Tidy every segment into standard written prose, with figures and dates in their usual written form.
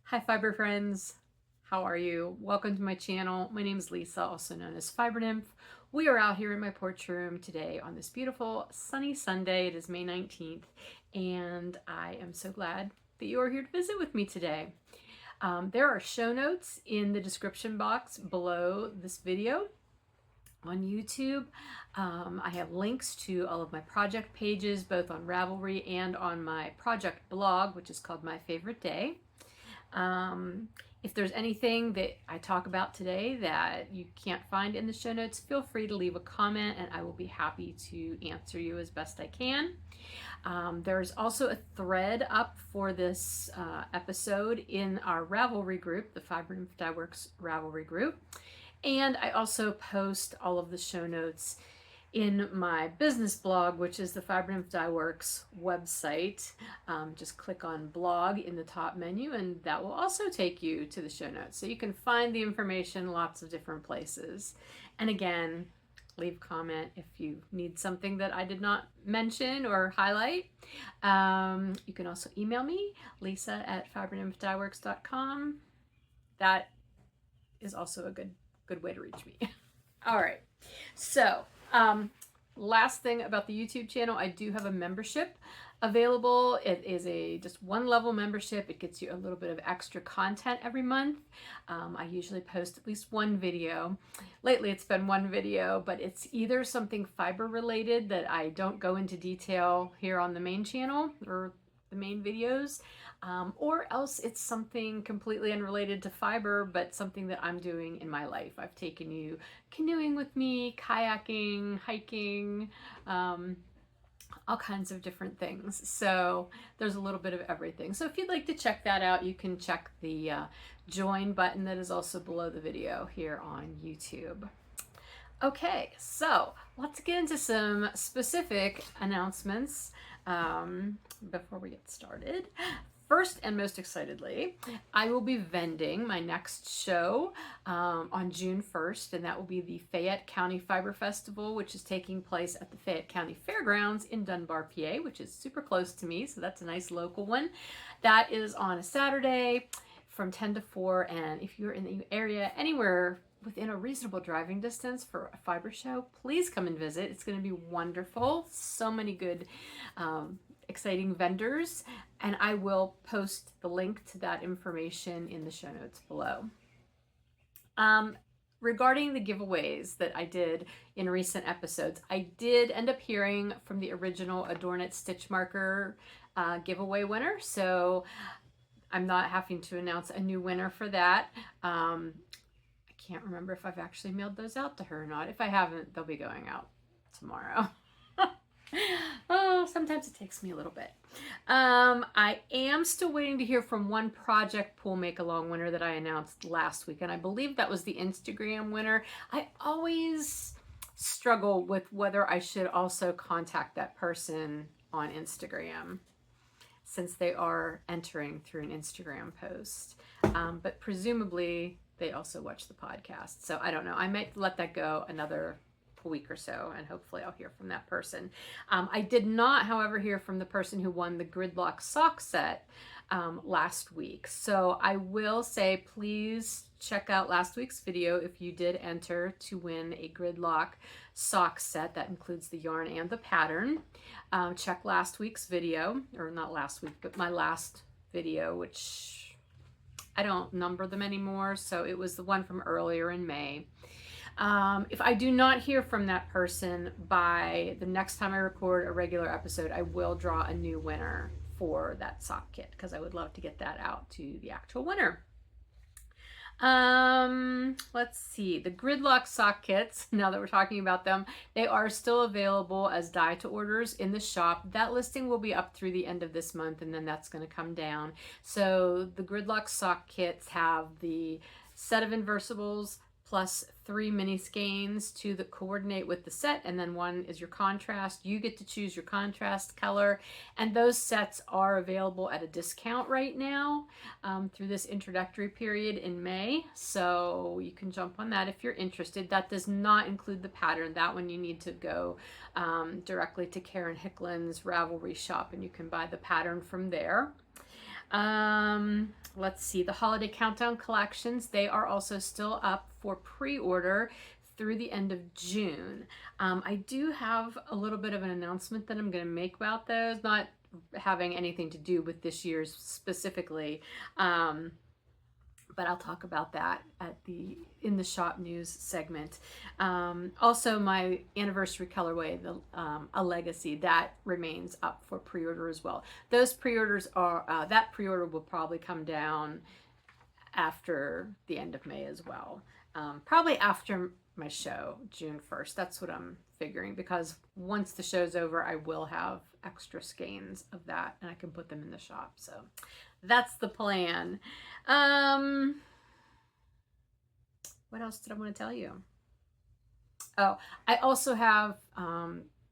Hi fiber friends, how are you? Welcome to my channel. My name is Lisa, also known as Fiber Nymph. We are out here in my porch room today on this beautiful sunny Sunday. It is May 19th and I am so glad that you are here to visit with me today. There are show notes in the description box below this video on YouTube. I have links to all of my project pages, both on Ravelry and on my project blog, which is called My Favorite Day. If there's anything that I talk about today that you can't find in the show notes, feel free to leave a comment and I will be happy to answer you as best I can. There's also a thread up for this episode in our Ravelry group, the Fiber Nymph Dye Works Ravelry group. And I also post all of the show notes in my business blog, which is the Fiber Nymph Dye Works website. Just click on blog in the top menu and that will also take you to the show notes. So you can find the information lots of different places. And again, leave a comment if you need something that I did not mention or highlight. You can also email me, lisa@fibernymphdyworks.com. That is also a good way to reach me. All right, so last thing about the YouTube channel, I do have a membership available. It is a just one level membership. It gets you a little bit of extra content every month. I usually post at least one video. Lately it's been one video, but it's either something fiber related that I don't go into detail here on the main channel or the main videos, or else it's something completely unrelated to fiber, but something that I'm doing in my life. I've taken you canoeing with me, kayaking, hiking, all kinds of different things. So there's a little bit of everything. So if you'd like to check that out, you can check the join button that is also below the video here on YouTube. Okay, so let's get into some specific announcements before we get started. First and most excitedly, I will be vending my next show on June 1st, and that will be the Fayette County Fiber Festival, which is taking place at the Fayette County Fairgrounds in Dunbar, PA, which is super close to me, so that's a nice local one. That is on a Saturday from 10 to 4, and if you're in the area anywhere within a reasonable driving distance for a fiber show, please come and visit. It's going to be wonderful. So many good exciting vendors, and I will post the link to that information in the show notes below. Regarding the giveaways that I did in recent episodes, I did end up hearing from the original Adorn It Stitch Marker giveaway winner, so I'm not having to announce a new winner for that. I can't remember if I've actually mailed those out to her or not. If I haven't, they'll be going out tomorrow. Oh, sometimes it takes me a little bit. I am still waiting to hear from one project pool make along winner that I announced last week, and I believe that was the Instagram winner. I always struggle with whether I should also contact that person on Instagram since they are entering through an Instagram post, but presumably they also watch the podcast, so I don't know. I might let that go another week or so, and hopefully I'll hear from that person. I did not, however, hear from the person who won the Gridlock sock set last week. So I will say, please check out last week's video if you did enter to win a Gridlock sock set that includes the yarn and the pattern. Check last week's video, or not last week, but my last video, which I don't number them anymore, so it was the one from earlier in May. If I do not hear from that person by the next time I record a regular episode, I will draw a new winner for that sock kit because I would love to get that out to the actual winner. Let's see, the Gridlock sock kits, now that we're talking about them, they are still available as dye to orders in the shop. That listing will be up through the end of this month, and then that's going to come down. So the Gridlock sock kits have the set of inversibles plus 3 mini skeins, 2 that coordinate with the set, and then 1 is your contrast. You get to choose your contrast color, and those sets are available at a discount right now through this introductory period in May, so you can jump on that if you're interested. That does not include the pattern. That one you need to go directly to Karen Hicklin's Ravelry shop, and you can buy the pattern from there. Let's see, the holiday countdown collections, they are also still up for pre-order through the end of June. I do have a little bit of an announcement that I'm going to make about those, not having anything to do with this year's specifically. But I'll talk about that in the shop news segment. Also, my anniversary colorway, a legacy, that remains up for pre-order as well. Those pre-orders are that pre-order will probably come down after the end of May as well. Probably after my show, June 1st. That's what I'm figuring, because once the show's over, I will have extra skeins of that and I can put them in the shop. So that's the plan. What else did I want to tell you? Oh, I also have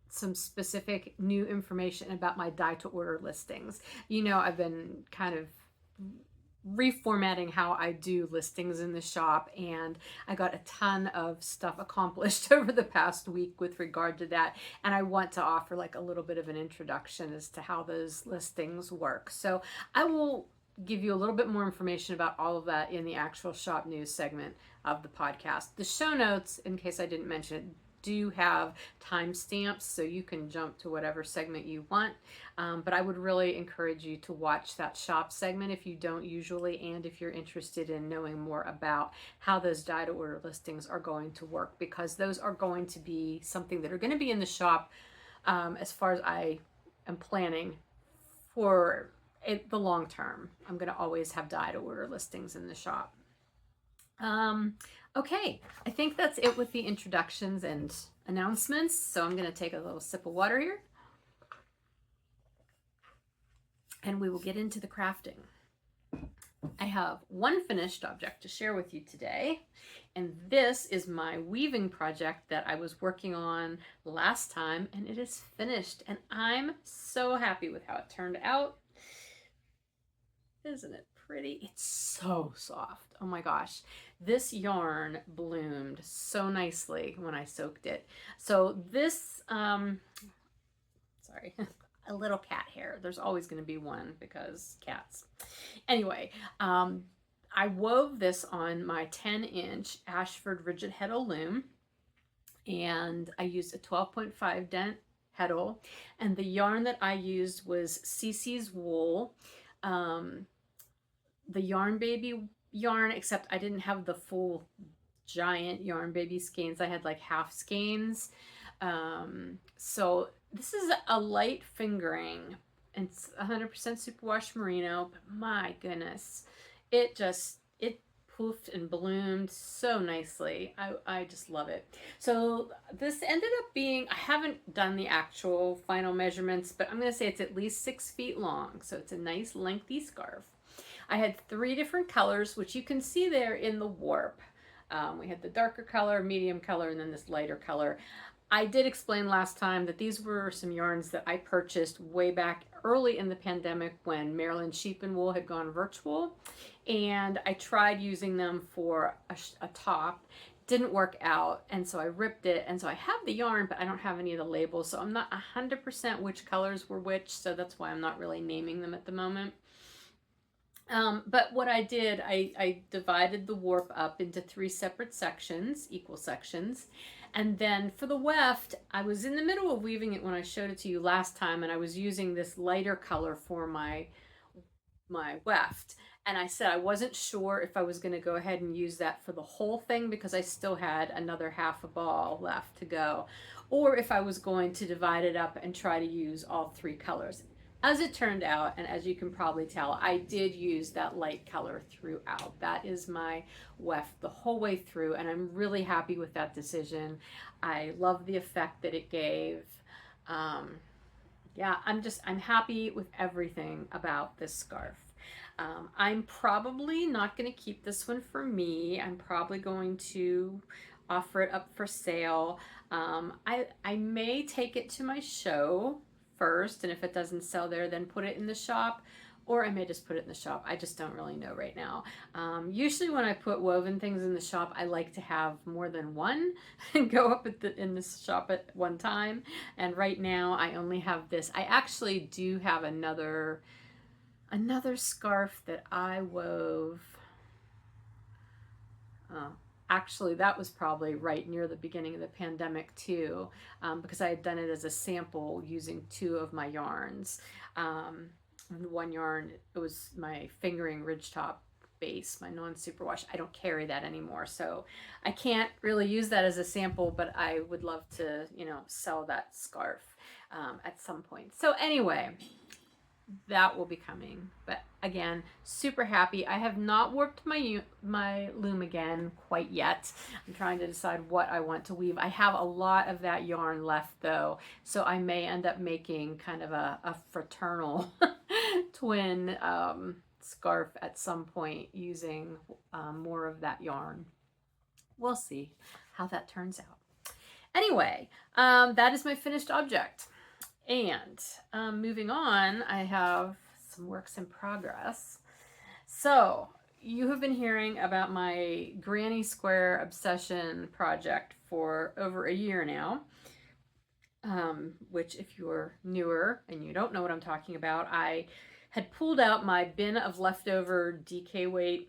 some specific new information about my dye to order listings. You know, I've been kind of reformatting how I do listings in the shop, and I got a ton of stuff accomplished over the past week with regard to that, and I want to offer like a little bit of an introduction as to how those listings work. So I will give you a little bit more information about all of that in the actual shop news segment of the podcast. The show notes, in case I didn't mention it, do have timestamps, so you can jump to whatever segment you want. But I would really encourage you to watch that shop segment if you don't usually, and if you're interested in knowing more about how those dye to order listings are going to work, because those are going to be something that are going to be in the shop as far as I am planning for the long term. I'm going to always have dye to order listings in the shop. Okay, I think that's it with the introductions and announcements. So I'm going to take a little sip of water here, and we will get into the crafting. I have one finished object to share with you today, and this is my weaving project that I was working on last time, and it is finished, and I'm so happy with how it turned out. Isn't it pretty? It's so soft. Oh my gosh. This yarn bloomed so nicely when I soaked it. So this, sorry, a little cat hair. There's always going to be one because cats. Anyway, I wove this on my 10-inch Ashford rigid heddle loom, and I used a 12.5 dent heddle, and the yarn that I used was CC's wool. The Yarn Baby yarn, except I didn't have the full giant Yarn Baby skeins. I had like half skeins. So this is a light fingering. It's 100% superwash merino, but my goodness, it poofed and bloomed so nicely. I just love it. So this ended up being, I haven't done the actual final measurements, but I'm going to say it's at least 6 feet long. So it's a nice lengthy scarf. I had 3 different colors, which you can see there in the warp. We had the darker color, medium color, and then this lighter color. I did explain last time that these were some yarns that I purchased way back early in the pandemic when Maryland Sheep and Wool had gone virtual, and I tried using them for a top. Didn't work out, and so I ripped it, and so I have the yarn, but I don't have any of the labels, so I'm not 100% which colors were which, so that's why I'm not really naming them at the moment. But what I did, I divided the warp up into 3 separate sections, equal sections. And then for the weft, I was in the middle of weaving it when I showed it to you last time, and I was using this lighter color for my weft. And I said I wasn't sure if I was going to go ahead and use that for the whole thing because I still had another half a ball left to go, or if I was going to divide it up and try to use all 3 colors. As it turned out, and as you can probably tell, I did use that light color throughout. That is my weft the whole way through, and I'm really happy with that decision. I love the effect that it gave. Yeah, I'm happy with everything about this scarf. I'm probably not going to keep this one for me. I'm probably going to offer it up for sale. I may take it to my show first, and if it doesn't sell there, then put it in the shop, or I may just put it in the shop. I just don't really know right now. Usually when I put woven things in the shop, I like to have more than one and go up in the shop at one time, and right now I only have this. I actually do have another Another scarf that I wove, actually that was probably right near the beginning of the pandemic too, because I had done it as a sample using 2 of my yarns. One yarn, it was my fingering ridgetop base, my non-superwash. I don't carry that anymore, so I can't really use that as a sample, but I would love to, you know, sell that scarf at some point. So anyway, that will be coming. But again, super happy. I have not warped my loom again quite yet. I'm trying to decide what I want to weave. I have a lot of that yarn left though, so I may end up making kind of a fraternal twin scarf at some point using more of that yarn. We'll see how that turns out. Anyway, that is my finished object. And moving on, I have some works in progress. So you have been hearing about my granny square obsession project for over a year now, which if you're newer and you don't know what I'm talking about, I had pulled out my bin of leftover DK weight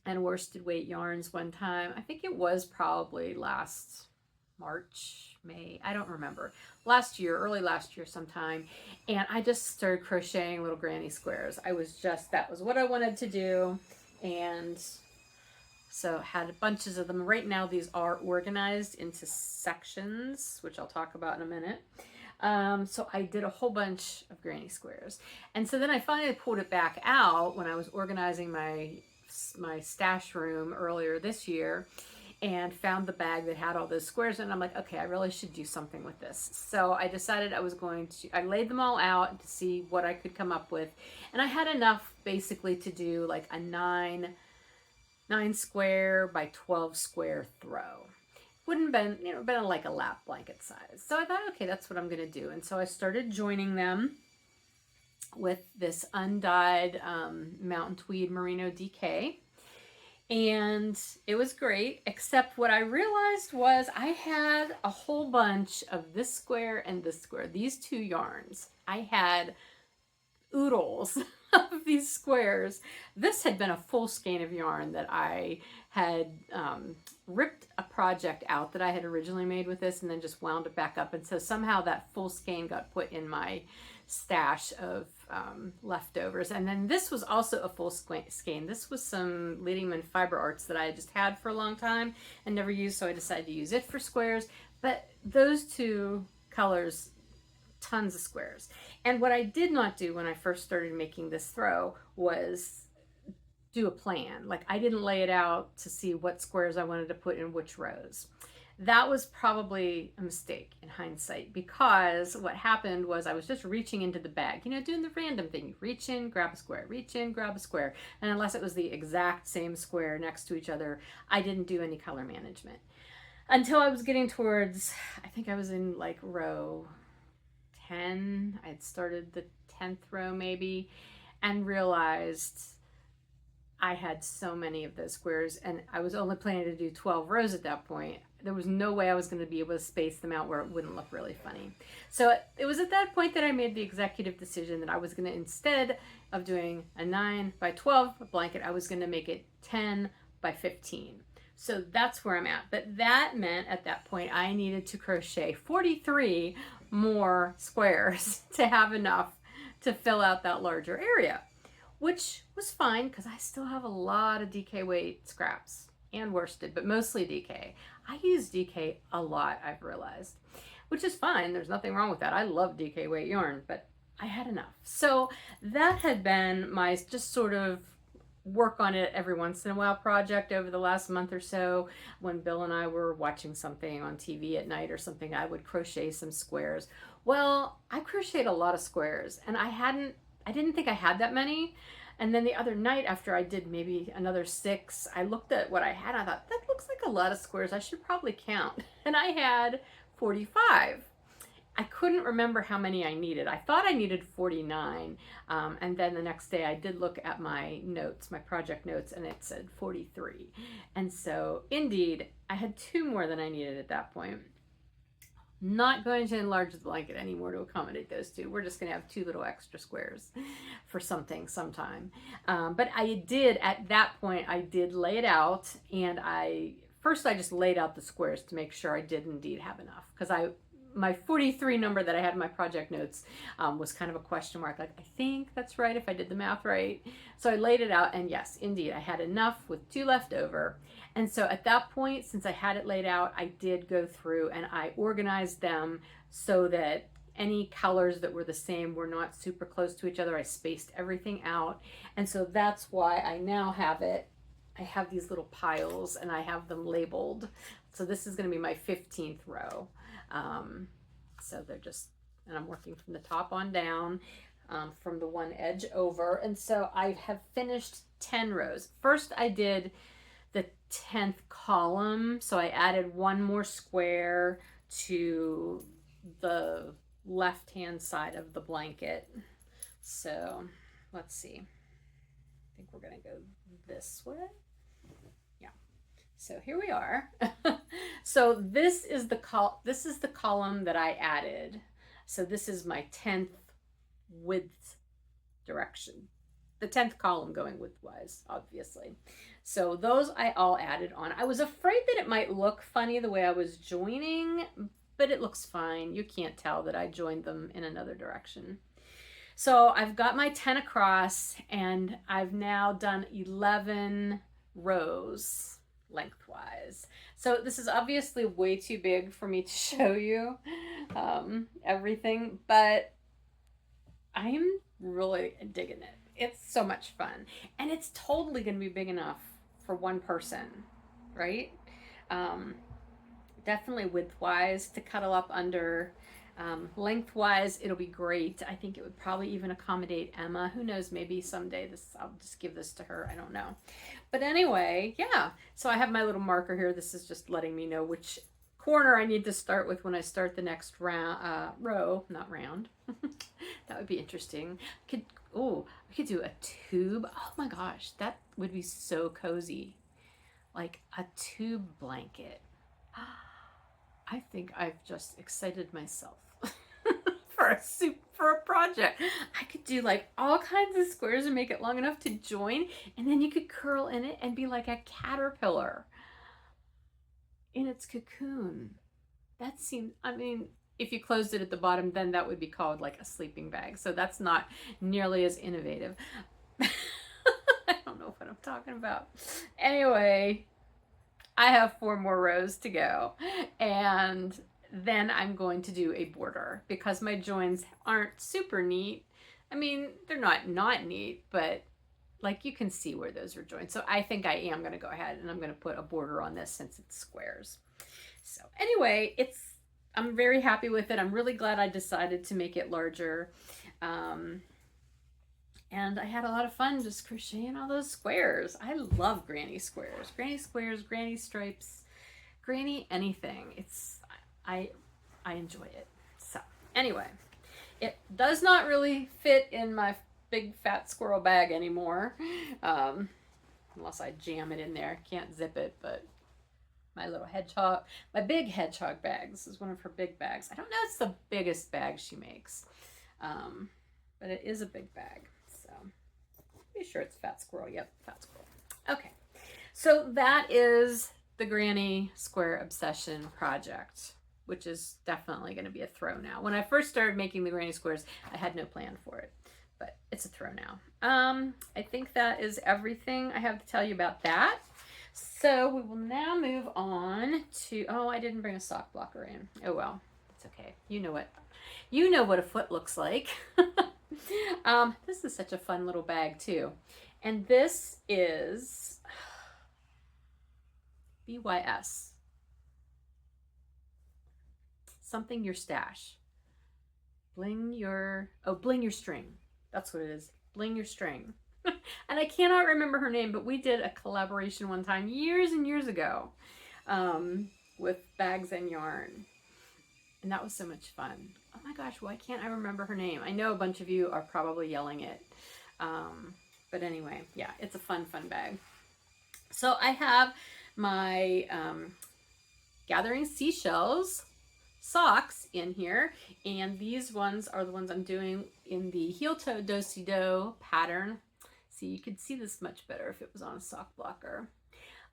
and worsted weight yarns one time. I think it was probably last March, May, I don't remember. Last year, early last year sometime. And I just started crocheting little granny squares. That was what I wanted to do. And so had bunches of them. Right now these are organized into sections, which I'll talk about in a minute. So I did a whole bunch of granny squares. And so then I finally pulled it back out when I was organizing my stash room earlier this year, and found the bag that had all those squares, and I'm like, okay, I really should do something with this. So I decided I laid them all out to see what I could come up with, and I had enough basically to do like a 9 square by 12 square throw. Wouldn't been, you know, been like a lap blanket size. So I thought, okay, that's what I'm gonna do. And so I started joining them with this undyed Mountain Tweed Merino DK. And it was great, except what I realized was I had a whole bunch of this square and this square, these 2 yarns. I had oodles of these squares. This had been a full skein of yarn that I had ripped a project out that I had originally made with this and then just wound it back up. And so somehow that full skein got put in my stash of leftovers. And then this was also a full skein. This was some Leadingman Fiber Arts that I just had for a long time and never used, so I decided to use it for squares. But those 2 colors, tons of squares. And what I did not do when I first started making this throw was do a plan. Like, I didn't lay it out to see what squares I wanted to put in which rows. That was probably a mistake in hindsight, because what happened was I was just reaching into the bag, you know, doing the random thing. You reach in, grab a square, reach in, grab a square. And unless it was the exact same square next to each other, I didn't do any color management. Until I was getting towards, I think I was in like row 10. I had started the 10th row maybe, and realized I had so many of those squares, and I was only planning to do 12 rows at that point. There was no way I was going to be able to space them out where it wouldn't look really funny. So it was at that point that I made the executive decision that I was going to, instead of doing a 9 by 12 blanket, I was going to make it 10 by 15. So that's where I'm at. But that meant at that point I needed to crochet 43 more squares to have enough to fill out that larger area, which was fine because I still have a lot of DK weight scraps and worsted, but mostly DK. I use DK a lot, I've realized, which is fine. There's nothing wrong with that. I love DK weight yarn, but I had enough. So that had been my just sort of work on it every once in a while project over the last month or so. When Bill and I were watching something on TV at night or something, I would crochet some squares. Well, I crocheted a lot of squares, and I didn't think I had that many. And then the other night, after I did maybe another 6, I looked at what I had. I thought, that looks like a lot of squares. I should probably count. And I had 45. I couldn't remember how many I needed. I thought I needed 49. And then the next day I did look at my notes, my project notes, and it said 43. And so indeed, I had 2 more than I needed at that point. Not going to enlarge the blanket anymore to accommodate those two. We're just going to have 2 little extra squares for something sometime. But I did, at that point, I did lay it out, and first I just laid out the squares to make sure I did indeed have enough, because my 43 number that I had in my project notes was kind of a question mark. Like, I think that's right if I did the math right. So I laid it out, and yes, indeed, I had enough with 2 left over. And so at that point, since I had it laid out, I did go through and I organized them so that any colors that were the same were not super close to each other. I spaced everything out. And so that's why I now have it. I have these little piles and I have them labeled. So this is going to be my 15th row. So they're just, and I'm working from the top on down, from the one edge over. And so I have finished 10 rows. First I did the 10th column, so I added 1 more square to the left hand side of the blanket. So let's see, I think we're gonna go this way. Yeah, so here we are. So this is the column that I added. So this is my 10th width direction, the 10th column going widthwise, obviously. So those I all added on. I was afraid that it might look funny the way I was joining, but it looks fine. You can't tell that I joined them in another direction. So I've got my 10 across, and I've now done 11 rows lengthwise. So this is obviously way too big for me to show you everything, but I'm really digging it. It's so much fun, and it's totally going to be big enough for one person, right? Definitely widthwise to cuddle up under. Lengthwise, it'll be great. I think it would probably even accommodate Emma. Who knows, maybe someday I'll just give this to her. I don't know. But anyway, yeah. So I have my little marker here. This is just letting me know which corner I need to start with when I start the next row, not round. That would be interesting. I could do a tube. Oh my gosh, that would be so cozy. Like a tube blanket. I think I've just excited myself for a project. I could do like all kinds of squares and make it long enough to join, and then you could curl in it and be like a caterpillar in its cocoon. That seems, I mean, if you closed it at the bottom, then that would be called like a sleeping bag. So that's not nearly as innovative. I don't know what I'm talking about. Anyway, I have 4 more rows to go, and then I'm going to do a border because my joins aren't super neat. I mean, they're not neat, but like you can see where those are joined. So I think I am going to go ahead and I'm going to put a border on this since it's squares. So anyway, I'm very happy with it. I'm really glad I decided to make it larger. And I had a lot of fun just crocheting all those squares. I love granny squares, granny stripes, granny anything. I enjoy it. So anyway, it does not really fit in my big fat squirrel bag anymore, unless I jam it in there. Can't zip it, but my little hedgehog, my big hedgehog bag. This is one of her big bags. I don't know if it's the biggest bag she makes, but it is a big bag. So be sure it's fat squirrel. Yep, fat squirrel. Okay, so that is the Granny Square Obsession project, which is definitely going to be a throw now. When I first started making the granny squares, I had no plan for it, but it's a throw now. I think that is everything I have to tell you about that. So we will now move on to, oh, I didn't bring a sock blocker in. Oh well, it's okay. You know what a foot looks like. This is such a fun little bag too. And this is BYS. Something your stash. Bling your string. That's what it is. Bling your string. And I cannot remember her name, but we did a collaboration one time years and years ago with bags and yarn. And that was so much fun. Oh my gosh, why can't I remember her name? I know a bunch of you are probably yelling it. But anyway, yeah, it's a fun bag. So I have my Gathering Seashells socks in here, and these ones are the ones I'm doing in the heel toe do-si-do pattern. See, you could see this much better if it was on a sock blocker.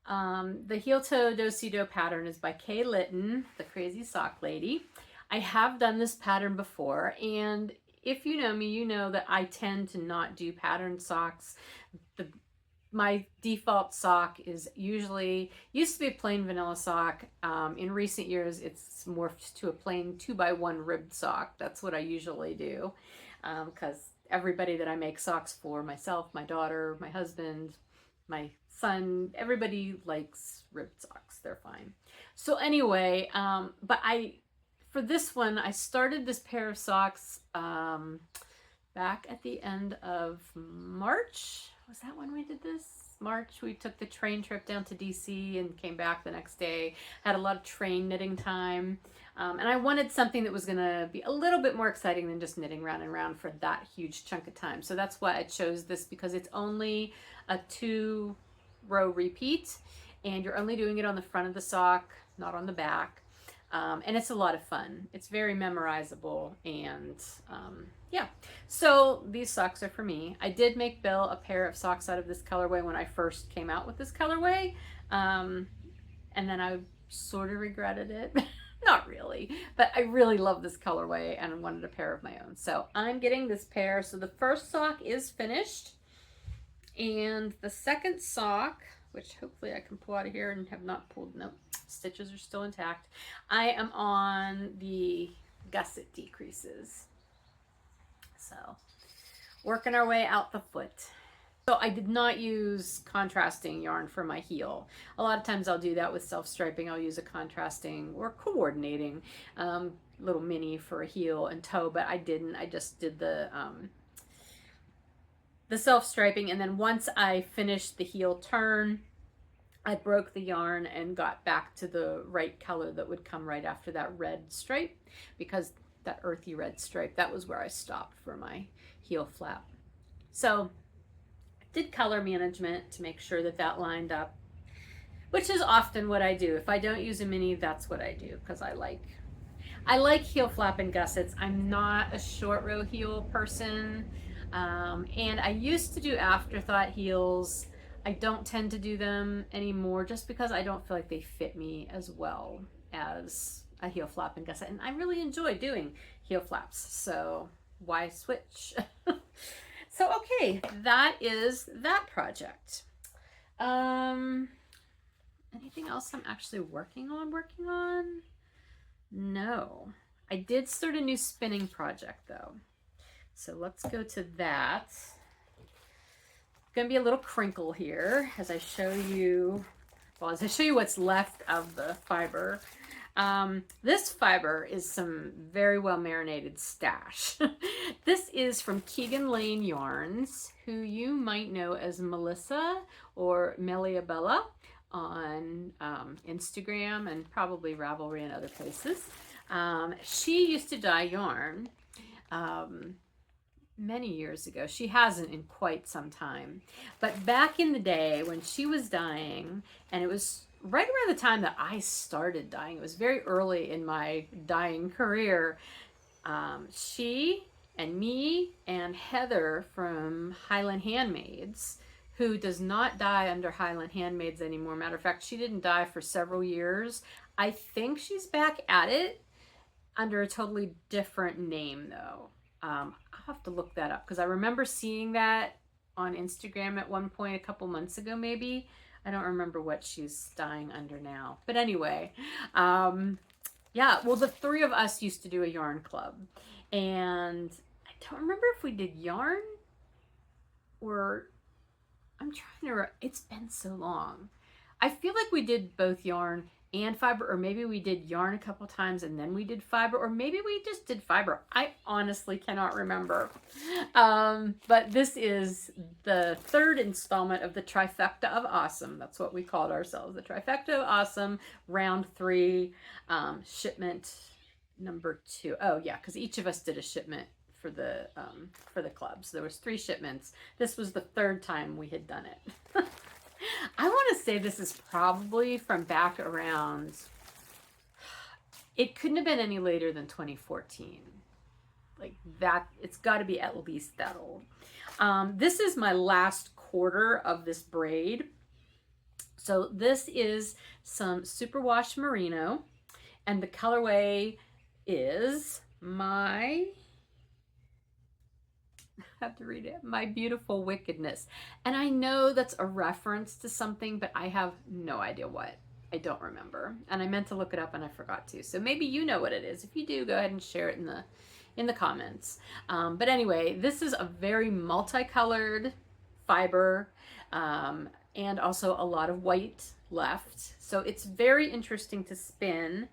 The heel toe do-si-do pattern is by Kay Litton, the crazy sock lady. I have done this pattern before, and if you know me, you know that I tend to not do patterned socks. My default sock is usually, used to be a plain vanilla sock. In recent years, it's morphed to a plain 2x1 ribbed sock. That's what I usually do, because everybody that I make socks for, myself, my daughter, my husband, my son, everybody likes ribbed socks. They're fine. So anyway, for this one, I started this pair of socks back at the end of March. Was that when we did this? March. We took the train trip down to DC and came back the next day. Had a lot of train knitting time. And I wanted something that was going to be a little bit more exciting than just knitting round and round for that huge chunk of time. So that's why I chose this, because it's only a 2-row repeat, and you're only doing it on the front of the sock, not on the back. And it's a lot of fun. It's very memorizable, and yeah. So these socks are for me. I did make Bill a pair of socks out of this colorway when I first came out with this colorway, and then I sort of regretted it. Not really, but I really love this colorway and wanted a pair of my own. So I'm getting this pair. So the first sock is finished, and the second sock, which hopefully I can pull out of here and have not pulled, no, stitches are still intact. I am on the gusset decreases. So working our way out the foot. So I did not use contrasting yarn for my heel. A lot of times I'll do that with self-striping. I'll use a contrasting or coordinating little mini for a heel and toe, but I didn't. I just did the self-striping, and then once I finished the heel turn, I broke the yarn and got back to the right color that would come right after that red stripe, because that earthy red stripe, that was where I stopped for my heel flap. So I did color management to make sure that that lined up, which is often what I do. If I don't use a mini, that's what I do, because I like heel flap and gussets. I'm not a short row heel person. And I used to do afterthought heels. I don't tend to do them anymore just because I don't feel like they fit me as well as a heel flap and gusset. And I really enjoy doing heel flaps, so why switch? So okay, that is that project. Anything else I'm actually working on? No. I did start a new spinning project though. So let's go to that. Gonna be a little crinkle here as I show you, well, as I show you what's left of the fiber. This fiber is some very well marinated stash. This is from Keegan Lane Yarns, who you might know as Melissa or Melia Bella on Instagram and probably Ravelry and other places. She used to dye yarn many years ago. She hasn't in quite some time, but back in the day when she was dyeing, and it was right around the time that I started dyeing, it was very early in my dyeing career, she and me and Heather from Highland Handmaids, who does not dye under Highland Handmaids anymore. Matter of fact, she didn't dye for several years. I think she's back at it under a totally different name though. I'll have to look that up because I remember seeing that on Instagram at one point a couple months ago maybe. I don't remember what she's dyeing under now. But anyway, yeah, well, the three of us used to do a yarn club. And I don't remember if we did yarn or I'm trying to, it's been so long. I feel like we did both yarn and fiber, or maybe we did yarn a couple times and then we did fiber, or maybe we just did fiber. I honestly cannot remember. But this is the third installment of the Trifecta of Awesome. That's what we called ourselves, the Trifecta of Awesome, round 3, shipment number 2. Oh yeah, because each of us did a shipment for the club. So there was 3 shipments. This was the 3rd time we had done it. I want to say this is probably from back around It couldn't have been any later than 2014. Like that, it's got to be at least that old. This is my last quarter of this braid. So this is some superwash merino, and the colorway is I have to read it, My Beautiful Wickedness. And I know that's a reference to something, but I have no idea what. I don't remember. And I meant to look it up and I forgot to. So maybe you know what it is. If you do, go ahead and share it in the comments. But anyway, this is a very multicolored fiber, and also a lot of white left. So it's very interesting to spin.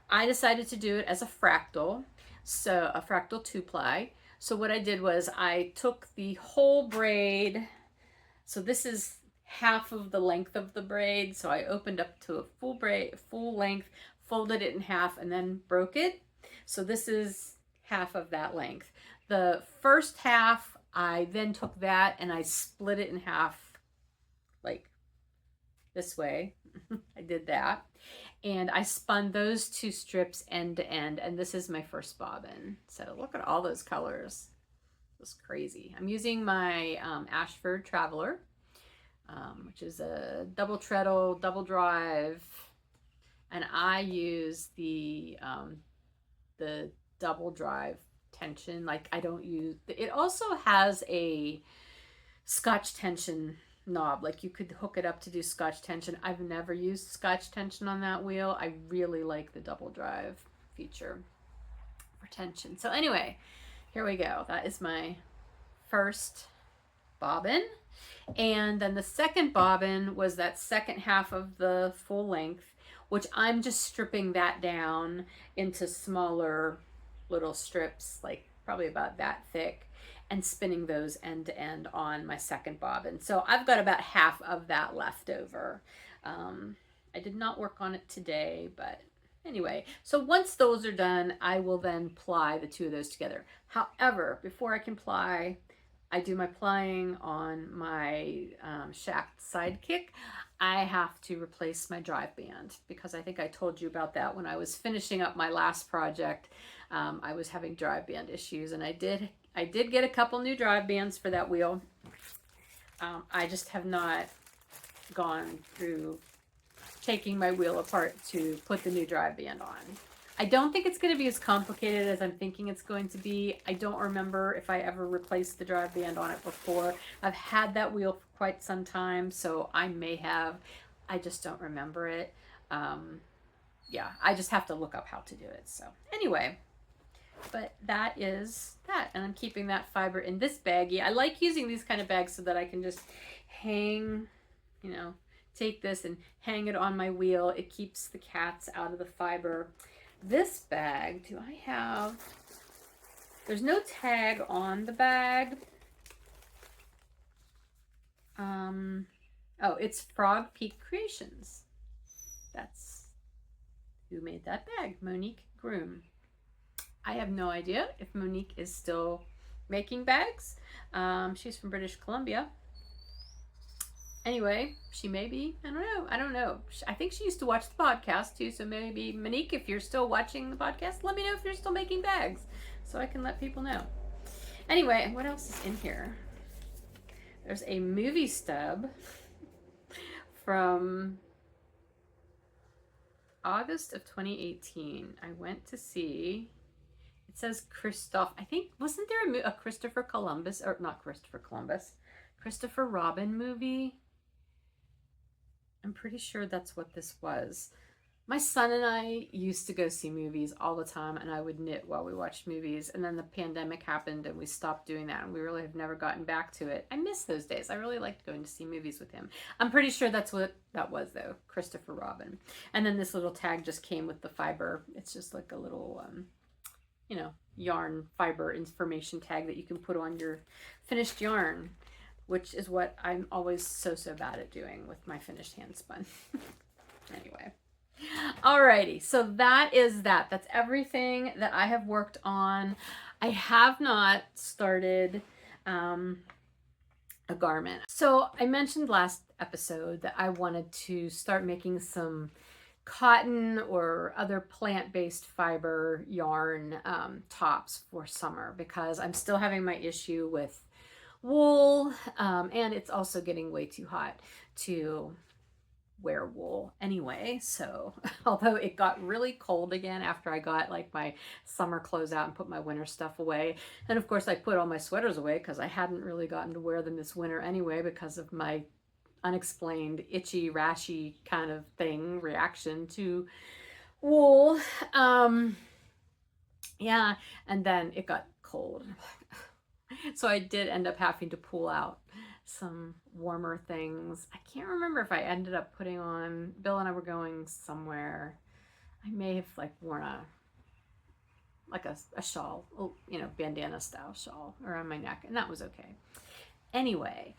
I decided to do it as a fractal, so a fractal 2-ply. So what I did was I took the whole braid. So this is half of the length of the braid. So I opened up to a full braid, full length, folded it in half, and then broke it. So this is half of that length. The first half, I then took that and I split it in half, like this way. I did that. And I spun those 2 strips end to end, and this is my first bobbin. So look at all those colors. It's crazy. I'm using my Ashford Traveler, which is a double treadle, double drive, and I use the double drive tension. Like I don't use, it also has a Scotch tension knob, like you could hook it up to do Scotch tension. I've never used Scotch tension on that wheel. I really like the double drive feature for tension. So anyway, here we go. That is my first bobbin. And then the second bobbin was that second half of the full length, which I'm just stripping that down into smaller little strips, like probably about that thick, and spinning those end to end on my second bobbin. So I've got about half of that left over. I did not work on it today, but anyway, so once those are done, I will then ply the 2 of those together. However, before I can ply, I do my plying on my Shacked Sidekick. I have to replace my drive band because I think I told you about that when I was finishing up my last project. I was having drive band issues, and I did get a couple new drive bands for that wheel. I just have not gone through taking my wheel apart to put the new drive band on. I don't think it's going to be as complicated as I'm thinking it's going to be. I don't remember if I ever replaced the drive band on it before. I've had that wheel for quite some time, so I may have. I just don't remember it. Yeah, I just have to look up how to do it. So anyway, but that is that. And I'm keeping that fiber in this baggie. I like using these kind of bags so that I can just hang, you know, take this and hang it on my wheel. It keeps the cats out of the fiber. This bag, do I have, there's no tag on the bag. Oh, it's Frog Peak Creations. That's who made that bag, Monique Groom. I have no idea if Monique is still making bags. She's from British Columbia. Anyway, she may be. I don't know. I think she used to watch the podcast too, so maybe Monique, if you're still watching the podcast, let me know if you're still making bags so I can let people know. Anyway, what else is in here? There's a movie stub from August of 2018. I went to see, it says Christoph, I think, wasn't there a Christopher Columbus, or not Christopher Columbus, Christopher Robin movie? I'm pretty sure that's what this was. My son and I used to go see movies all the time, and I would knit while we watched movies, and then the pandemic happened and we stopped doing that, and we really have never gotten back to it. I miss those days. I really liked going to see movies with him. I'm pretty sure that's what that was, though, Christopher Robin. And then this little tag just came with the fiber. It's just like a little, you know, yarn fiber information tag that you can put on your finished yarn, which is what I'm always so bad at doing with my finished hand spun. Anyway. Alrighty, so that is that. That's everything that I have worked on. I have not started a garment. So I mentioned last episode that I wanted to start making some cotton or other plant-based fiber yarn tops for summer, because I'm still having my issue with wool, and it's also getting way too hot to wear wool anyway. So although it got really cold again after I got like my summer clothes out and put my winter stuff away, and of course I put all my sweaters away because I hadn't really gotten to wear them this winter anyway because of my unexplained itchy rashy kind of thing reaction to wool. Yeah, and then it got cold. So I did end up having to pull out some warmer things. I can't remember if I ended up putting on, Bill and I were going somewhere. I may have like worn a shawl, you know, bandana style shawl around my neck, and that was okay. Anyway,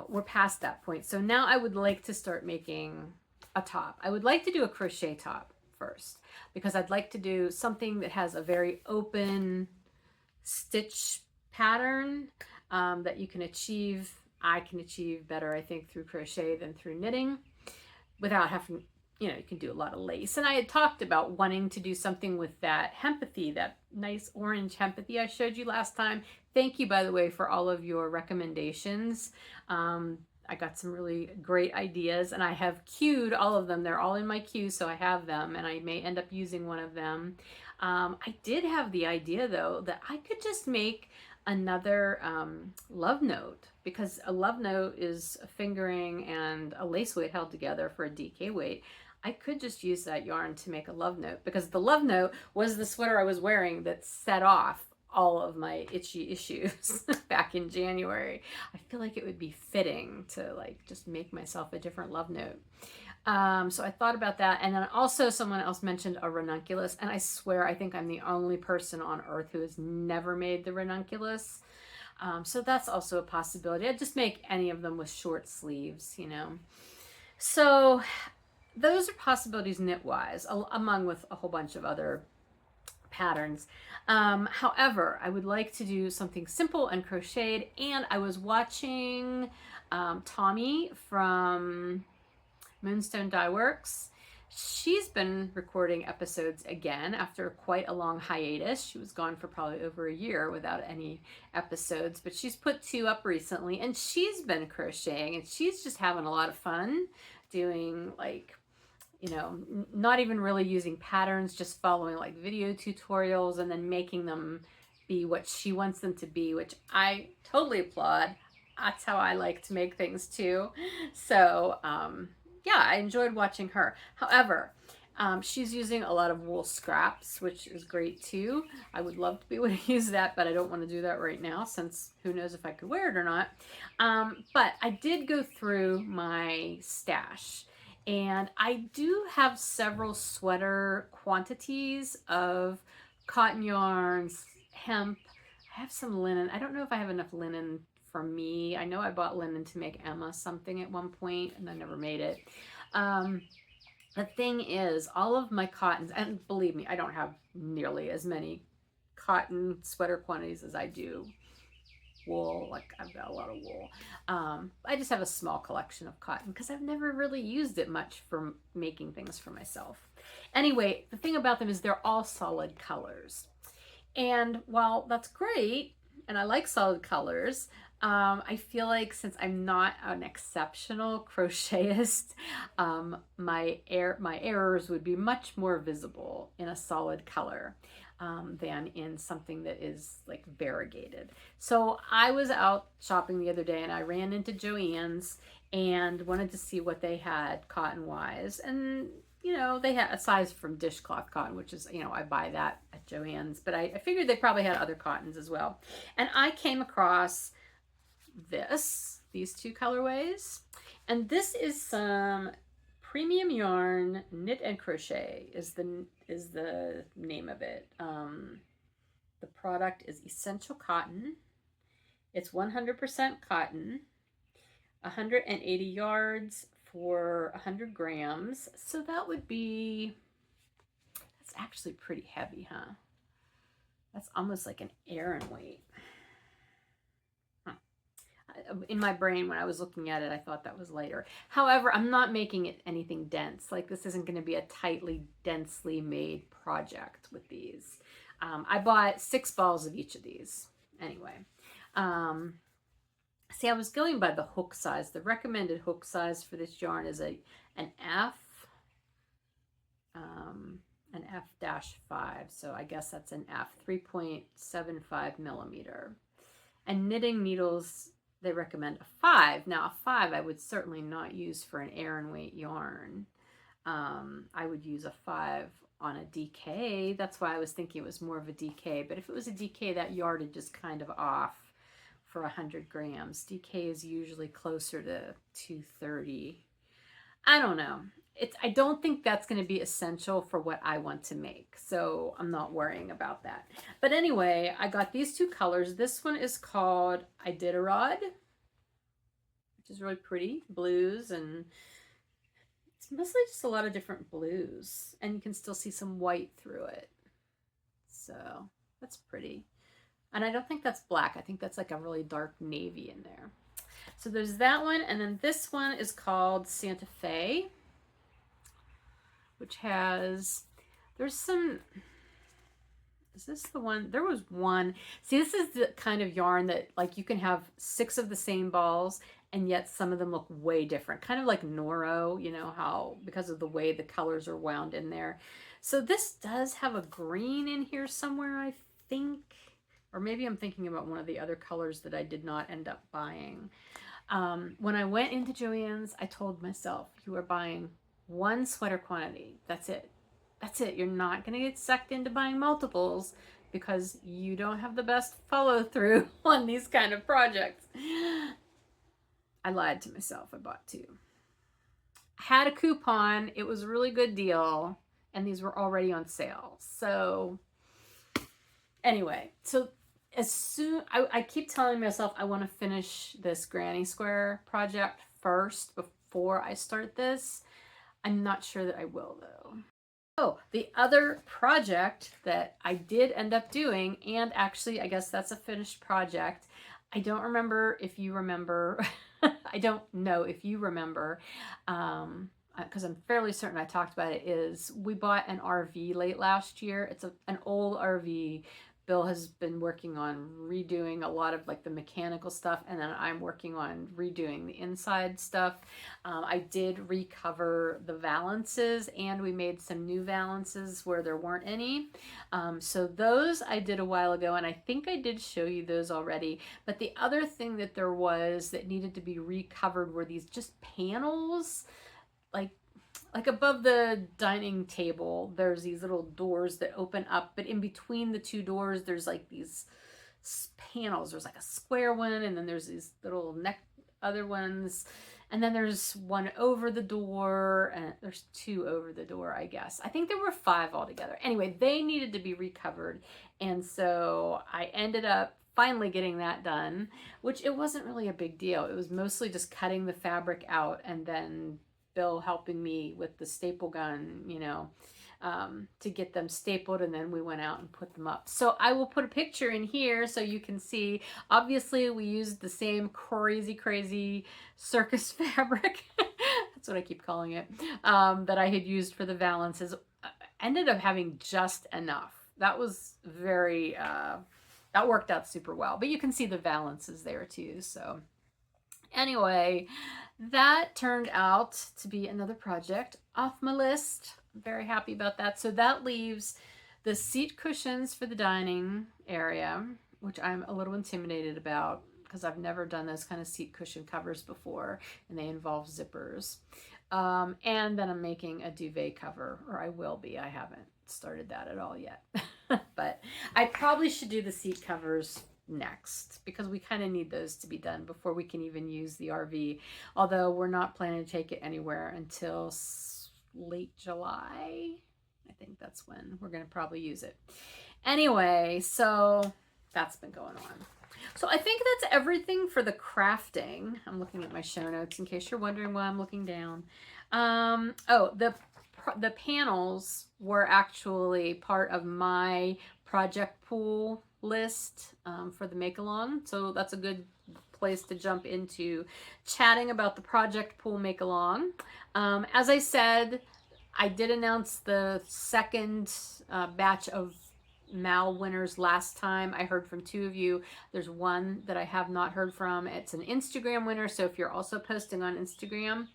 we're past that point. So now I would like to start making a top. I would like to do a crochet top first, because I'd like to do something that has a very open stitch pattern that you can achieve. I can achieve better, I think, through crochet than through knitting, without having, you know, you can do a lot of lace. And I had talked about wanting to do something with that hempathy, that nice orange hempathy I showed you last time. Thank you, by the way, for all of your recommendations. I got some really great ideas, and I have queued all of them. They're all in my queue, so I have them, and I may end up using one of them. I did have the idea, though, that I could just make another love note, because a love note is a fingering and a lace weight held together for a DK weight. I could just use that yarn to make a love note, because the love note was the sweater I was wearing that set off all of my itchy issues back in January. I feel like it would be fitting to like just make myself a different love note. So I thought about that. And then also someone else mentioned a ranunculus, and I swear I think I'm the only person on earth who has never made the ranunculus. So that's also a possibility. I'd just make any of them with short sleeves, you know. So those are possibilities knit-wise, among with a whole bunch of other patterns. However, I would like to do something simple and crocheted, and I was watching Tommy from Moonstone Dye Works. She's been recording episodes again after quite a long hiatus. She was gone for probably over a year without any episodes, but she's put 2 up recently, and she's been crocheting, and she's just having a lot of fun doing, like, you know, not even really using patterns, just following like video tutorials and then making them be what she wants them to be, which I totally applaud. That's how I like to make things too. So yeah, I enjoyed watching her. However, she's using a lot of wool scraps, which is great too. I would love to be able to use that, but I don't want to do that right now, since who knows if I could wear it or not. But I did go through my stash, and I do have several sweater quantities of cotton yarns, hemp. I have some linen. I don't know if I have enough linen for me. I know I bought linen to make Emma something at one point, and I never made it. The thing is, all of my cottons, and believe me, I don't have nearly as many cotton sweater quantities as I do wool. Like, I've got a lot of wool. I just have a small collection of cotton because I've never really used it much for making things for myself. Anyway, the thing about them is they're all solid colors. And while that's great, and I like solid colors, I feel like since I'm not an exceptional crochetist, my errors would be much more visible in a solid color than in something that is like variegated. So I was out shopping the other day, and I ran into Joann's and wanted to see what they had cotton wise. And you know, they had, aside from dishcloth cotton, which is, you know, I buy that at Joann's, but I figured they probably had other cottons as well. And I came across these 2 colorways, and this is some premium yarn. Knit and Crochet is the name of it. The product is Essential Cotton. It's 100% cotton, 180 yards for 100 grams. So that would be, that's actually pretty heavy, huh? That's almost like an Aran weight. in my brain when I was looking at it, I thought that was lighter. However, I'm not making it anything dense. Like this isn't going to be a tightly, densely made project with these. I bought 6 balls of each of these. Anyway, see, I was going by the hook size. The recommended hook size for this yarn is an F. An F-5, so I guess that's an F, 3.75 millimeter. And knitting needles, they recommend a 5. Now a 5 I would certainly not use for an Aran weight yarn. I would use a 5 on a DK. That's why I was thinking it was more of a DK, but if it was a DK, that yardage is kind of off for 100 grams. DK is usually closer to 230. I don't know. I don't think that's going to be essential for what I want to make, so I'm not worrying about that. But anyway, I got these 2 colors. This one is called Iditarod, which is really pretty, blues, and it's mostly just a lot of different blues, and you can still see some white through it. So that's pretty. And I don't think that's black. I think that's like a really dark navy in there. So there's that one, and then this one is called Santa Fe, which has, there's some, is this the one? There was one. See, this is the kind of yarn that like you can have 6 of the same balls and yet some of them look way different. Kind of like Noro, you know how, because of the way the colors are wound in there. So this does have a green in here somewhere, I think. Or maybe I'm thinking about one of the other colors that I did not end up buying. When I went into Joann's, I told myself, you are buying 1 sweater quantity. That's it. That's it. You're not going to get sucked into buying multiples because you don't have the best follow through on these kind of projects. I lied to myself. I bought 2. I had a coupon. It was a really good deal. And these were already on sale. So anyway, so as soon, I keep telling myself I want to finish this granny square project first before I start this. I'm not sure that I will though. Oh, the other project that I did end up doing, and actually I guess that's a finished project. I don't remember if you remember. I don't know if you remember, because I'm fairly certain I talked about it, is we bought an RV late last year. It's an old RV. Bill has been working on redoing a lot of like the mechanical stuff, and then I'm working on redoing the inside stuff. I did recover the valances, and we made some new valances where there weren't any. So those I did a while ago, and I think I did show you those already. But the other thing that there was that needed to be recovered were these just panels, like above the dining table, there's these little doors that open up, but in between the 2 doors, there's like these panels. There's like a square one, and then there's these little other ones, and then there's one over the door, and there's 2 over the door, I guess. I think there were 5 altogether. Anyway, they needed to be recovered, and so I ended up finally getting that done, which it wasn't really a big deal. It was mostly just cutting the fabric out and then Bill helping me with the staple gun, you know, to get them stapled, and then we went out and put them up. So I will put a picture in here so you can see. Obviously, we used the same crazy circus fabric. That's what I keep calling it, that I had used for the valances. Ended up having just enough. That was very, that worked out super well. But you can see the valances there too, so anyway, that turned out to be another project off my list. I'm very happy about that. So that leaves the seat cushions for the dining area, which I'm a little intimidated about because I've never done those kind of seat cushion covers before, and they involve zippers. And then I'm making a duvet cover, or I will be. I haven't started that at all yet. But I probably should do the seat covers next because we kind of need those to be done before we can even use the RV, although we're not planning to take it anywhere until late July. I think that's when we're going to probably use it. Anyway, so that's been going on. So I think that's everything for the crafting. I'm looking at my show notes in case you're wondering why I'm looking down. Oh, the panels were actually part of my project pool list for the make along, so that's a good place to jump into chatting about the project pool make along. As I said, I did announce the second batch of Mal winners last time. I heard from 2 of you. There's one that I have not heard from. It's an Instagram winner, so if you're also posting on Instagram,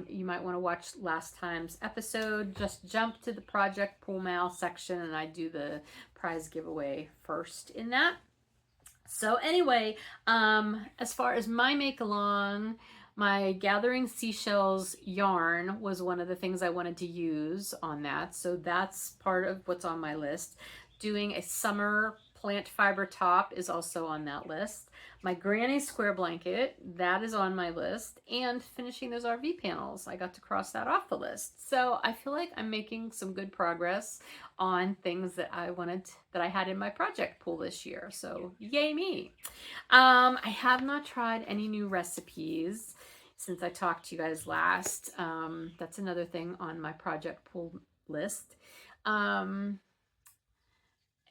you might want to watch last time's episode. Just jump to the Project Pool Mal section and I do the prize giveaway first in that. So anyway, as far as my make along, my Gathering Seashells yarn was one of the things I wanted to use on that. So that's part of what's on my list. Doing a summer plant fiber top is also on that list. My granny square blanket, that is on my list. And finishing those RV panels, I got to cross that off the list. So I feel like I'm making some good progress on things that I had in my project pool this year. So yay me. I have not tried any new recipes since I talked to you guys last. That's another thing on my project pool list.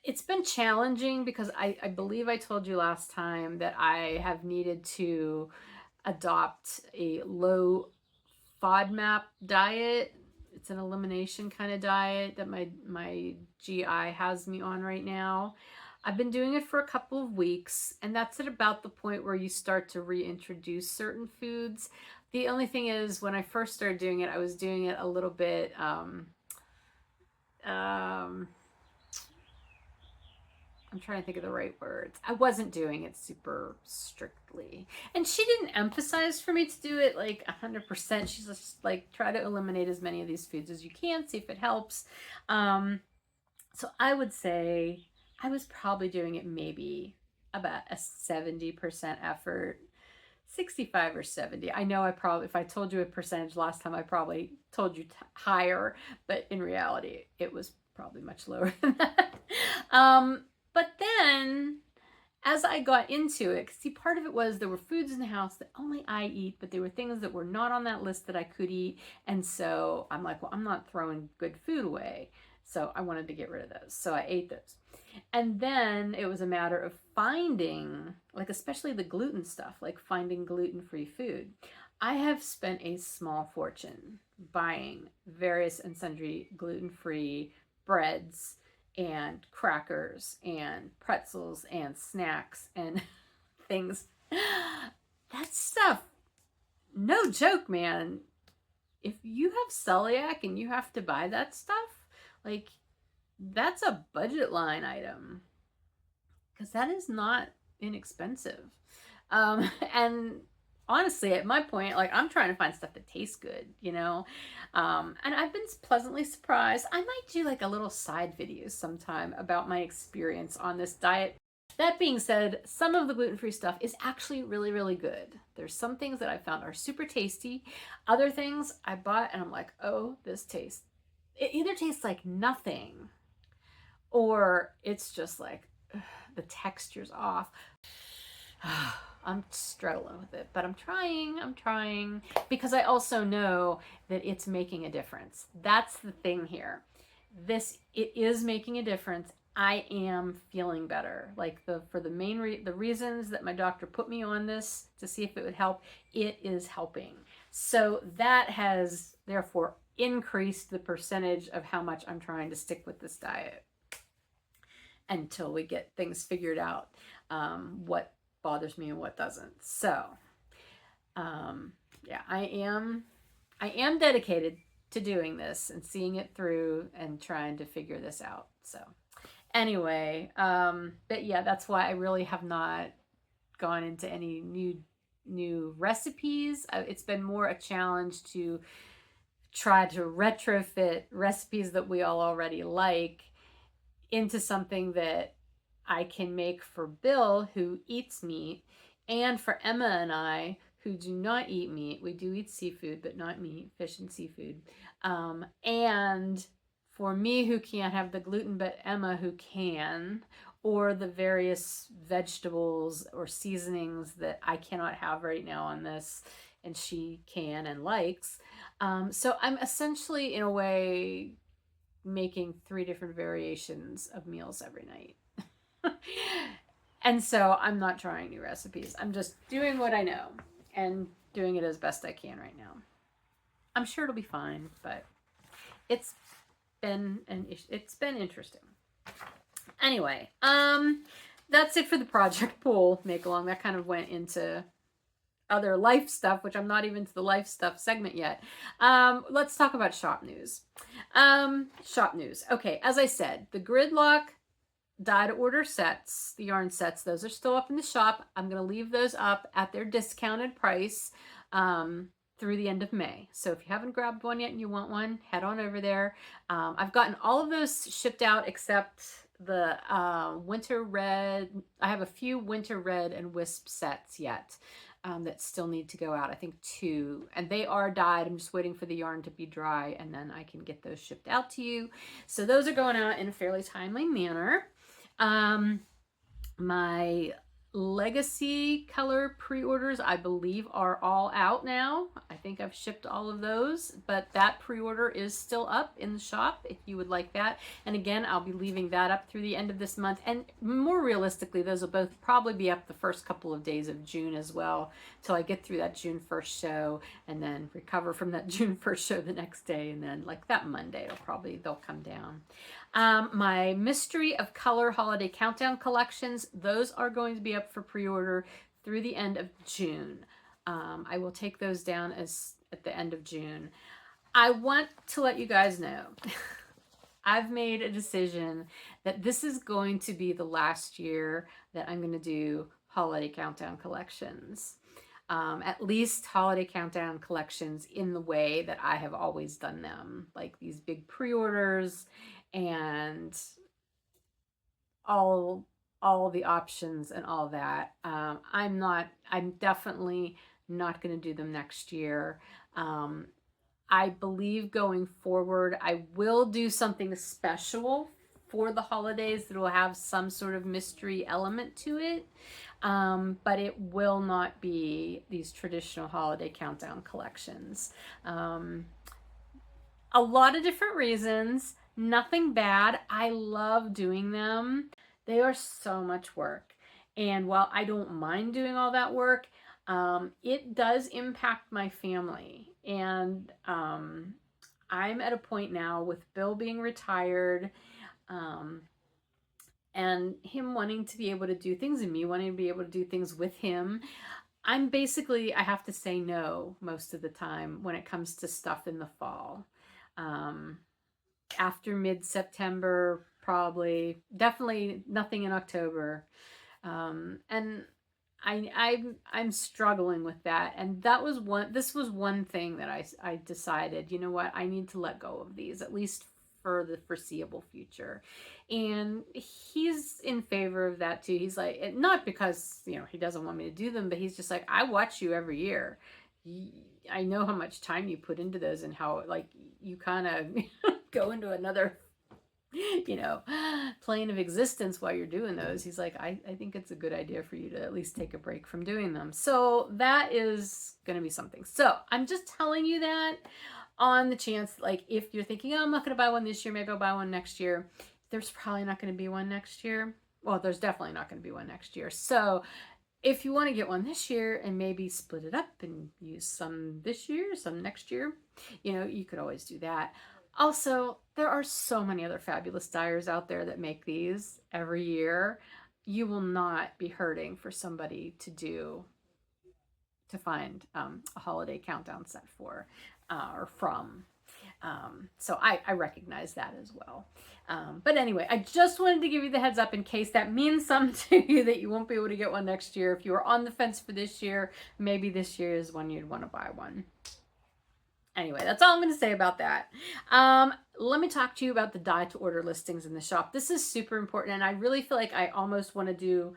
It's been challenging because I believe I told you last time that I have needed to adopt a low FODMAP diet. It's an elimination kind of diet that my GI has me on right now. I've been doing it for a couple of weeks, and that's at about the point where you start to reintroduce certain foods. The only thing is, when I first started doing it, I was doing it a little bit I'm trying to think of the right words. I wasn't doing it super strictly. And she didn't emphasize for me to do it like 100%. She's just like, try to eliminate as many of these foods as you can, see if it helps. So I would say I was probably doing it maybe about a 70% effort, 65 or 70. I know if I told you a percentage last time, I probably told you higher, but in reality, it was probably much lower than that. But then, as I got into it, see, part of it was there were foods in the house that only I eat, but there were things that were not on that list that I could eat. And so I'm like, well, I'm not throwing good food away. So I wanted to get rid of those. So I ate those. And then it was a matter of finding, like especially the gluten stuff, like finding gluten-free food. I have spent a small fortune buying various and sundry gluten-free breads and crackers and pretzels and snacks and things. That stuff, no joke, man. If you have celiac and you have to buy that stuff, like, that's a budget line item, because that is not inexpensive. And honestly, at my point, like, I'm trying to find stuff that tastes good, you know? And I've been pleasantly surprised. I might do like a little side video sometime about my experience on this diet. That being said, some of the gluten-free stuff is actually really, really good. There's some things that I found are super tasty. Other things I bought and I'm like, oh, this tastes, it either tastes like nothing or it's just like, ugh, the texture's off. I'm struggling with it, but I'm trying because I also know that it's making a difference. That's the thing here. It is making a difference. I am feeling better. Like for the main the reasons that my doctor put me on this to see if it would help, it is helping. So that has therefore increased the percentage of how much I'm trying to stick with this diet until we get things figured out, what bothers me and what doesn't. So yeah, I am dedicated to doing this and seeing it through and trying to figure this out. So anyway, but yeah, that's why I really have not gone into any new recipes. It's been more a challenge to try to retrofit recipes that we all already like into something that I can make for Bill, who eats meat, and for Emma and I, who do not eat meat. We do eat seafood, but not meat, fish and seafood. And for me, who can't have the gluten, but Emma, who can, or the various vegetables or seasonings that I cannot have right now on this, and she can and likes. So I'm essentially, in a way, making 3 different variations of meals every night. And so I'm not trying new recipes. I'm just doing what I know and doing it as best I can right now. I'm sure it'll be fine, but it's been interesting. Anyway, that's it for the project pool make along. That kind of went into other life stuff, which I'm not even to the life stuff segment yet. Let's talk about shop news. Shop news. Okay, as I said, the Gridlock dye to order sets, the yarn sets, those are still up in the shop. I'm going to leave those up at their discounted price through the end of May. So if you haven't grabbed one yet and you want one, head on over there. I've gotten all of those shipped out except the winter red. I have a few winter red and wisp sets yet that still need to go out. I think 2, and they are dyed. I'm just waiting for the yarn to be dry and then I can get those shipped out to you. So those are going out in a fairly timely manner. My legacy color pre-orders, I believe, are all out now. I think I've shipped all of those, but that pre-order is still up in the shop if you would like that. And again, I'll be leaving that up through the end of this month. And more realistically, those will both probably be up the first couple of days of June as well, till I get through that June 1st show and then recover from that June 1st show the next day. And then like that Monday, they'll come down. My Mystery of Color Holiday Countdown collections, those are going to be up for pre-order through the end of June. I will take those down at the end of June. I want to let you guys know, I've made a decision that this is going to be the last year that I'm going to do holiday countdown collections. At least holiday countdown collections in the way that I have always done them, like these big pre-orders and all the options and all that. I'm definitely not going to do them next year. I believe going forward, I will do something special for the holidays that will have some sort of mystery element to it. But it will not be these traditional holiday countdown collections. A lot of different reasons. Nothing bad. I love doing them. They are so much work. And while I don't mind doing all that work, it does impact my family. And I'm at a point now with Bill being retired, and him wanting to be able to do things and me wanting to be able to do things with him. I have to say no most of the time when it comes to stuff in the fall. After mid-September, probably, definitely nothing in October. And I'm struggling with that. And this was one thing that I decided, you know what, I need to let go of these, at least for the foreseeable future. And he's in favor of that too. He's like, not because, he doesn't want me to do them, but he's just like, I watch you every year. I know how much time you put into those and how like you kind of go into another plane of existence while you're doing those. He's like, I think it's a good idea for you to at least take a break from doing them. So that is going to be something. So I'm just telling you that on the chance, like, if you're thinking, oh, I'm not going to buy one this year, maybe I'll buy one next year. There's probably not going to be one next year. Well, there's definitely not going to be one next year. So if you want to get one this year and maybe split it up and use some this year, some next year, you could always do that. Also, there are so many other fabulous dyers out there that make these every year. You will not be hurting for somebody to find a holiday countdown set for or from. So I recognize that as well. But anyway, I just wanted to give you the heads up in case that means something to you that you won't be able to get one next year. If you were on the fence for this year, maybe this year is when you'd want to buy one. Anyway, that's all I'm going to say about that. Let me talk to you about the dye to order listings in the shop. This is super important, and I really feel like I almost want to do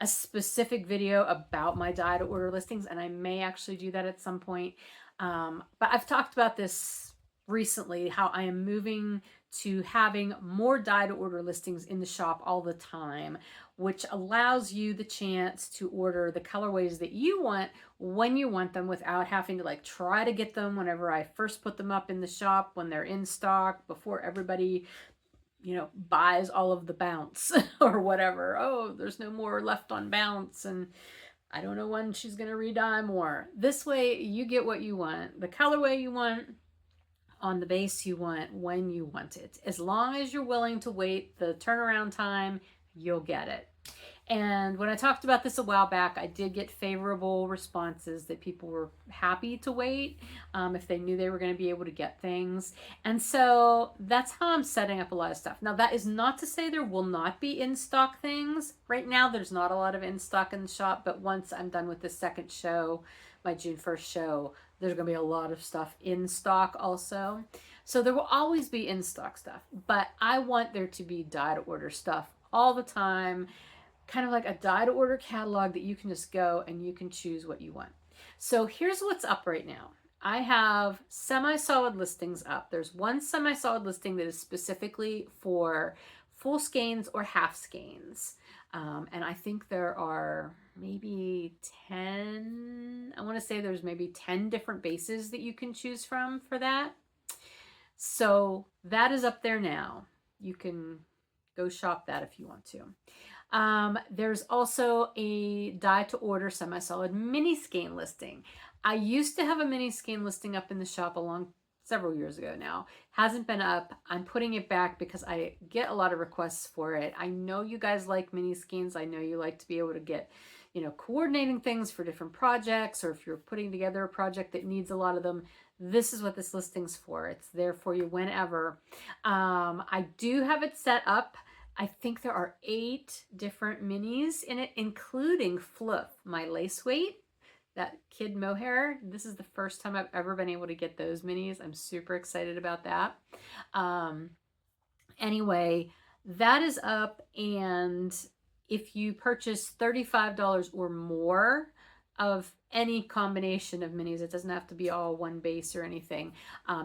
a specific video about my dye to order listings, and I may actually do that at some point. But I've talked about this recently, how I am moving to having more dye to order listings in the shop all the time, which allows you the chance to order the colorways that you want when you want them without having to like try to get them whenever I first put them up in the shop, when they're in stock, before everybody you know, buys all of the bounce or whatever. Oh, there's no more left on bounce, and I don't know when she's going to redye more. This way you get what you want, the colorway you want, on the base you want, when you want it. As long as you're willing to wait the turnaround time, you'll get it. And when I talked about this a while back, I did get favorable responses that people were happy to wait if they knew they were going to be able to get things. And so that's how I'm setting up a lot of stuff. Now, that is not to say there will not be in-stock things. Right now, there's not a lot of in-stock in the shop, but once I'm done with the second show, my June 1st show, there's going to be a lot of stuff in stock also. So there will always be in-stock stuff, but I want there to be dye-to-order stuff all the time. Kind of like a dye-to-order catalog that you can just go and you can choose what you want. So here's what's up right now. I have semi-solid listings up. There's one semi-solid listing that is specifically for full skeins or half skeins. And I think there are maybe 10, I want to say there's maybe 10 different bases that you can choose from for that. So that is up there now. You can go shop that if you want to. There's also a dye-to-order semi-solid mini skein listing. I used to have a mini skein listing up in the shop several years ago now. Hasn't been up. I'm putting it back because I get a lot of requests for it. I know you guys like mini skeins. I know you like to be able to get, you know, coordinating things for different projects, or if you're putting together a project that needs a lot of them, this is what this listing's for. It's there for you whenever. I do have it set up. I think there are 8 different minis in it, including Fluff, my lace weight, that kid mohair. This is the first time I've ever been able to get those minis. I'm super excited about that. Anyway, that is up, and if you purchase $35 or more of any combination of minis, it doesn't have to be all one base or anything,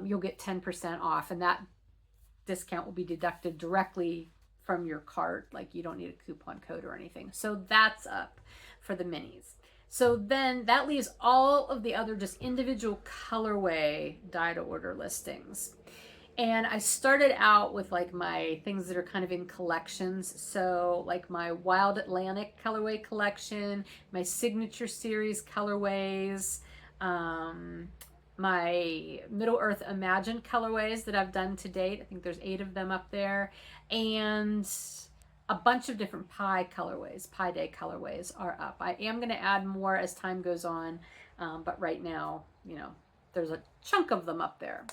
you'll get 10% off, and that discount will be deducted directly from your cart. Like, you don't need a coupon code or anything. So that's up for the minis. So then that leaves all of the other just individual colorway dye-to-order listings. And I started out with like my things that are kind of in collections. So like my Wild Atlantic colorway collection, my Signature Series colorways, my Middle Earth Imagine colorways that I've done to date. I think there's 8 of them up there. And a bunch of different pie colorways, Pie Day colorways are up. I am going to add more as time goes on, but right now, you know, there's a chunk of them up there.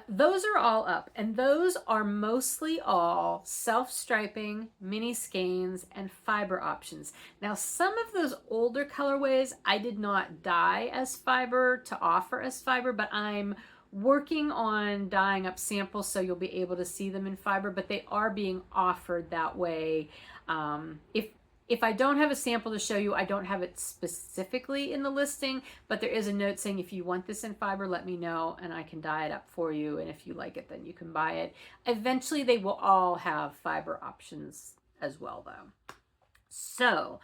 Those are all up, and those are mostly all self-striping, mini skeins, and fiber options. Now, some of those older colorways I did not dye as fiber to offer as fiber, but I'm working on dyeing up samples so you'll be able to see them in fiber, but they are being offered that way. If I don't have a sample to show you, I don't have it specifically in the listing, but there is a note saying if you want this in fiber, let me know and I can dye it up for you. And if you like it, then you can buy it. Eventually, they will all have fiber options as well, though. So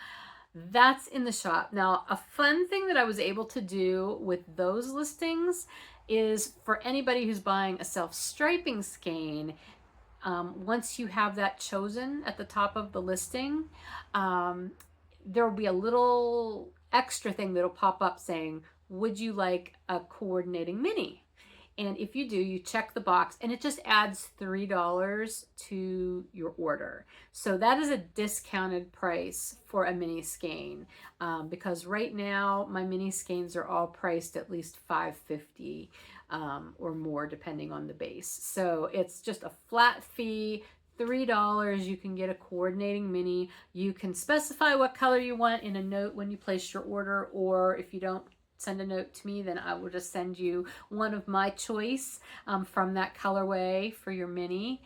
that's in the shop. Now, a fun thing that I was able to do with those listings is for anybody who's buying a self-striping skein, once you have that chosen at the top of the listing, there will be a little extra thing that'll pop up saying, would you like a coordinating mini? And if you do, you check the box and it just adds $3 to your order. So that is a discounted price for a mini skein, because right now my mini skeins are all priced at least $5.50 or more depending on the base. So it's just a flat fee, $3. You can get a coordinating mini. You can specify what color you want in a note when you place your order, or if you don't send a note to me, then I will just send you one of my choice from that colorway for your mini.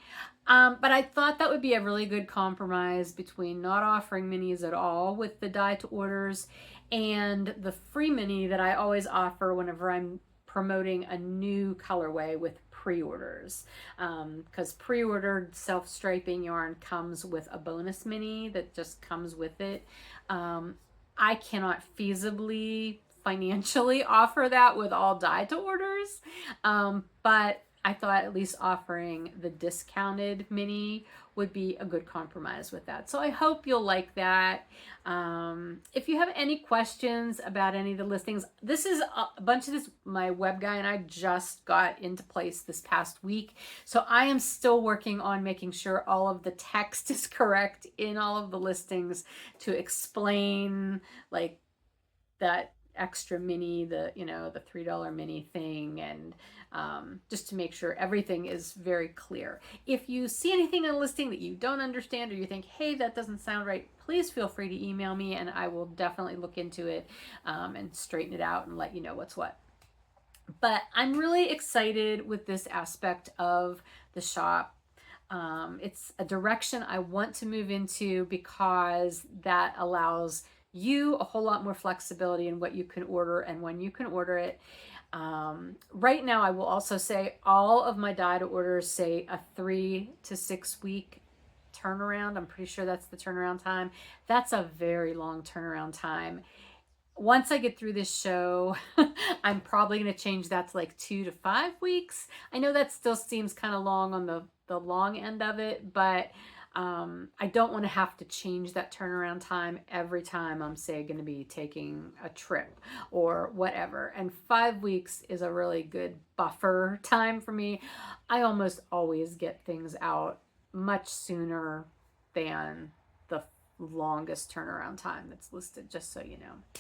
But I thought that would be a really good compromise between not offering minis at all with the dye to orders and the free mini that I always offer whenever I'm promoting a new colorway with pre-orders, because pre-ordered self-striping yarn comes with a bonus mini that just comes with it. I cannot feasibly financially offer that with all dye to orders, but I thought at least offering the discounted mini would be a good compromise with that. So I hope you'll like that. If you have any questions about any of the listings, this is a bunch of this, my web guy and I just got into place this past week. So I am still working on making sure all of the text is correct in all of the listings to explain like that extra mini, the, you know, the $3 mini thing, and just to make sure everything is very clear. If you see anything in a listing that you don't understand, or you think, hey, that doesn't sound right, please feel free to email me and I will definitely look into it and straighten it out and let you know what's what. But I'm really excited with this aspect of the shop. It's a direction I want to move into because that allows you a whole lot more flexibility in what you can order and when you can order it. Right now, I will also say all of my dyed orders say a 3 to 6 week turnaround. I'm pretty sure that's the turnaround time. That's a very long turnaround time. Once I get through this show, I'm probably going to change that to like 2 to 5 weeks. I know that still seems kind of long on the long end of it, but I don't want to have to change that turnaround time every time I'm, say, going to be taking a trip or whatever. And 5 weeks is a really good buffer time for me. I almost always get things out much sooner than the longest turnaround time that's listed, just so you know.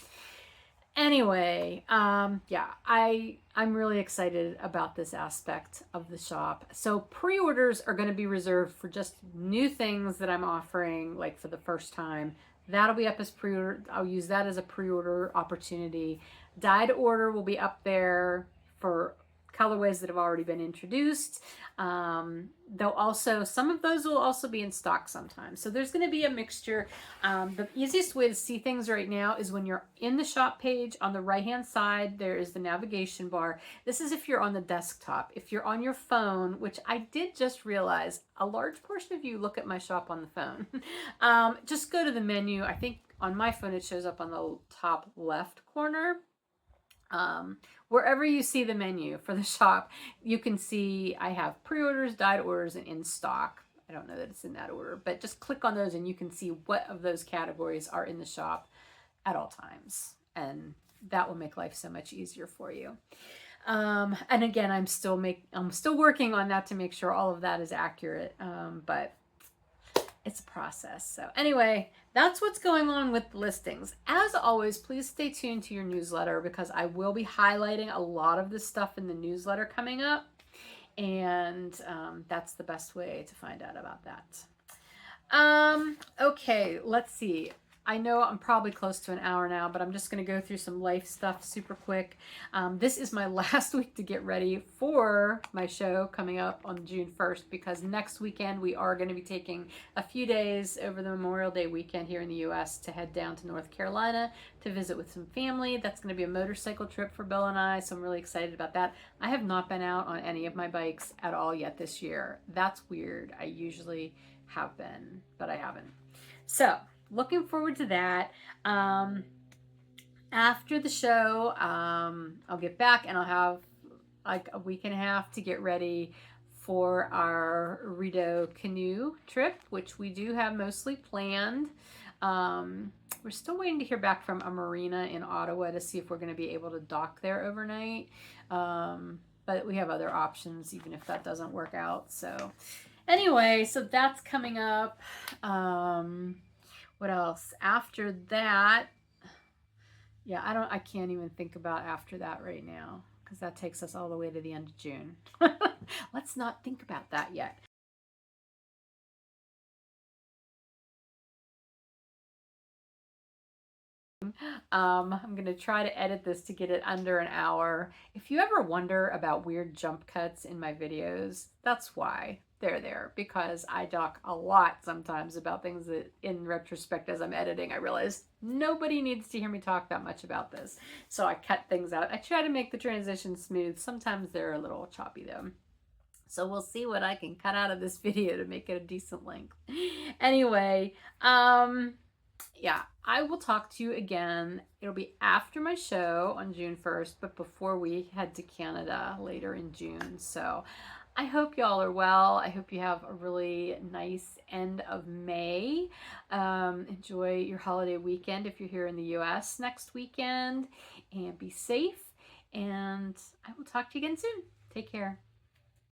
Anyway, yeah, I'm really excited about this aspect of the shop. So pre-orders are going to be reserved for just new things that I'm offering, like for the first time. That'll be up as pre-order. I'll use that as a pre-order opportunity. Dyed order will be up there for colorways that have already been introduced. They'll also, some of those will also be in stock sometimes. So there's going to be a mixture. The easiest way to see things right now is when you're in the shop page. On the right hand side, there is the navigation bar. This is if you're on the desktop. If you're on your phone, which I did just realize a large portion of you look at my shop on the phone, just go to the menu. I think on my phone it shows up on the top left corner. Wherever you see the menu for the shop, you can see I have pre-orders, dyed orders, and in stock. I don't know that it's in that order, but just click on those and you can see what of those categories are in the shop at all times. And that will make life so much easier for you. And again, I'm still working on that to make sure all of that is accurate. But it's a process. So anyway, that's what's going on with the listings. As always, please stay tuned to your newsletter because I will be highlighting a lot of this stuff in the newsletter coming up. And that's the best way to find out about that. Okay, let's see. I know I'm probably close to an hour now, but I'm just going to go through some life stuff super quick. This is my last week to get ready for my show coming up on June 1st, because next weekend we are going to be taking a few days over the Memorial Day weekend here in the U.S. to head down to North Carolina to visit with some family. That's going to be a motorcycle trip for Bill and I, so I'm really excited about that. I have not been out on any of my bikes at all yet this year. That's weird. I usually have been, but I haven't. So looking forward to that. After the show, I'll get back and I'll have like a week and a half to get ready for our Rideau canoe trip, which we do have mostly planned. We're still waiting to hear back from a marina in Ottawa to see if we're going to be able to dock there overnight. But we have other options even if that doesn't work out. So anyway, so that's coming up. What else? After that, yeah, I can't even think about after that right now because that takes us all the way to the end of June. Let's not think about that yet. I'm going to try to edit this to get it under an hour. If you ever wonder about weird jump cuts in my videos, that's why. They're there, because I talk a lot sometimes about things that in retrospect as I'm editing I realize nobody needs to hear me talk that much about this, so I cut things out. I try to make the transition smooth. Sometimes they're a little choppy though, so we'll see what I can cut out of this video to make it a decent length. Anyway, yeah, I will talk to you again. It'll be after my show on June 1st, but before we head to Canada later in June. So I hope y'all are well. I hope you have a really nice end of May. Enjoy your holiday weekend if you're here in the US next weekend, and be safe. And I will talk to you again soon. Take care.